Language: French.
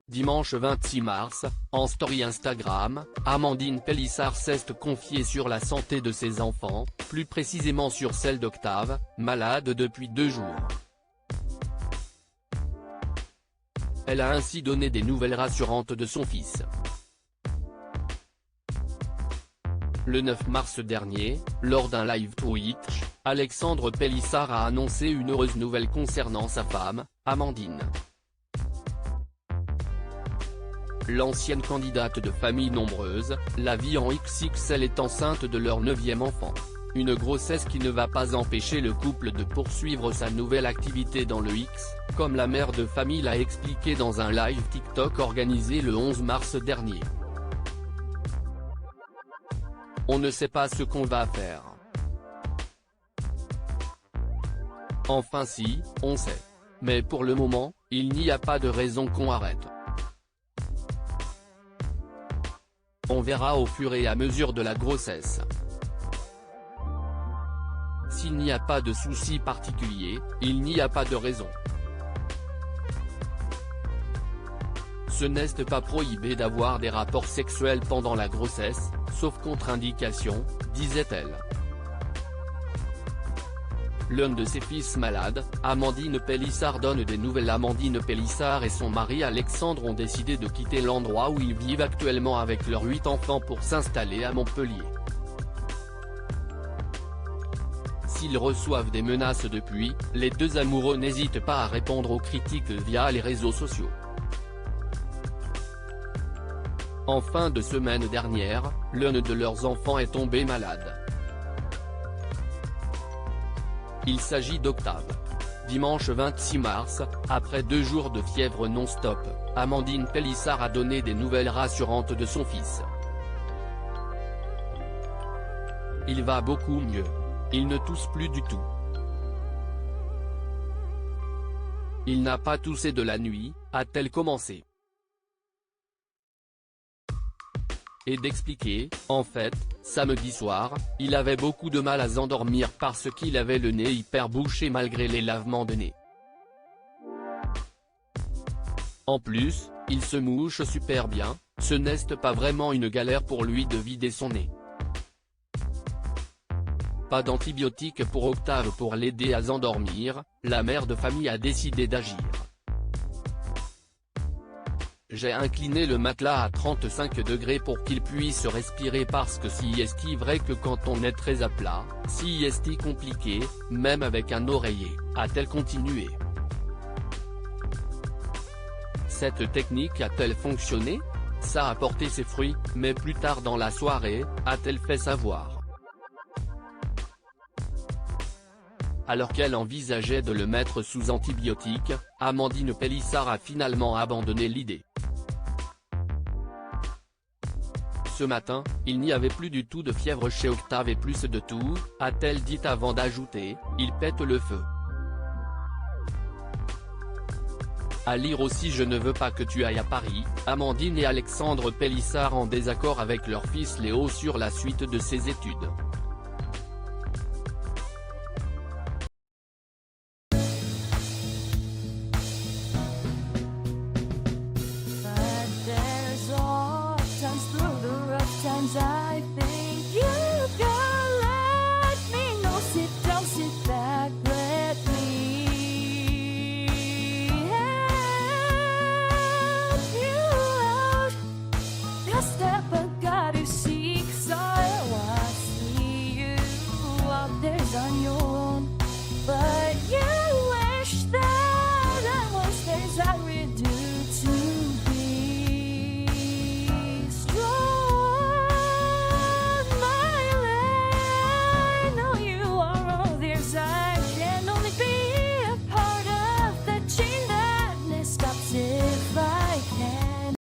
Dimanche 26 mars, en story Instagram, Amandine Pélissard s'est confiée sur la santé de ses enfants, plus précisément sur celle d'Octave, malade depuis 2 jours. Elle a ainsi donné des nouvelles rassurantes de son fils. Le 9 mars dernier, lors d'un live Twitch, Alexandre Pélissard a annoncé une heureuse nouvelle concernant sa femme, Amandine. L'ancienne candidate de famille nombreuse, la vie en XXL est enceinte de leur 9e enfant. Une grossesse qui ne va pas empêcher le couple de poursuivre sa nouvelle activité dans le X, comme la mère de famille l'a expliqué dans un live TikTok organisé le 11 mars dernier. On ne sait pas ce qu'on va faire. Enfin si, on sait. Mais pour le moment, il n'y a pas de raison qu'on arrête. On verra au fur et à mesure de la grossesse. S'il n'y a pas de souci particulier, il n'y a pas de raison. Ce n'est pas prohibé d'avoir des rapports sexuels pendant la grossesse, sauf contre-indication, disait-elle. L'un de ses fils malade, Amandine Pélissard donne des nouvelles. Amandine Pélissard et son mari Alexandre ont décidé de quitter l'endroit où ils vivent actuellement avec leurs 8 enfants pour s'installer à Montpellier. S'ils reçoivent des menaces depuis, les deux amoureux n'hésitent pas à répondre aux critiques via les réseaux sociaux. En fin de semaine dernière, l'un de leurs enfants est tombé malade. Il s'agit d'Octave. Dimanche 26 mars, après 2 jours de fièvre non-stop, Amandine Pélissard a donné des nouvelles rassurantes de son fils. Il va beaucoup mieux. Il ne tousse plus du tout. Il n'a pas toussé de la nuit, a-t-elle commencé. Et d'expliquer, en fait, samedi soir, il avait beaucoup de mal à s'endormir parce qu'il avait le nez hyper bouché malgré les lavements de nez. En plus, il se mouche super bien, ce n'est pas vraiment une galère pour lui de vider son nez. Pas d'antibiotiques pour Octave pour l'aider à s'endormir, la mère de famille a décidé d'agir. J'ai incliné le matelas à 35 degrés pour qu'il puisse respirer parce que si est vrai que quand on est très à plat, si est compliqué, même avec un oreiller, a-t-elle continué. Cette technique a-t-elle fonctionné? Ça a porté ses fruits, mais plus tard dans la soirée, a-t-elle fait savoir. Alors qu'elle envisageait de le mettre sous antibiotiques, Amandine Pélissard a finalement abandonné l'idée. Ce matin, il n'y avait plus du tout de fièvre chez Octave et plus de toux, a-t-elle dit avant d'ajouter, il pète le feu. À lire aussi Je ne veux pas que tu ailles à Paris, Amandine et Alexandre Pélissard en désaccord avec leur fils Léo sur la suite de ses études.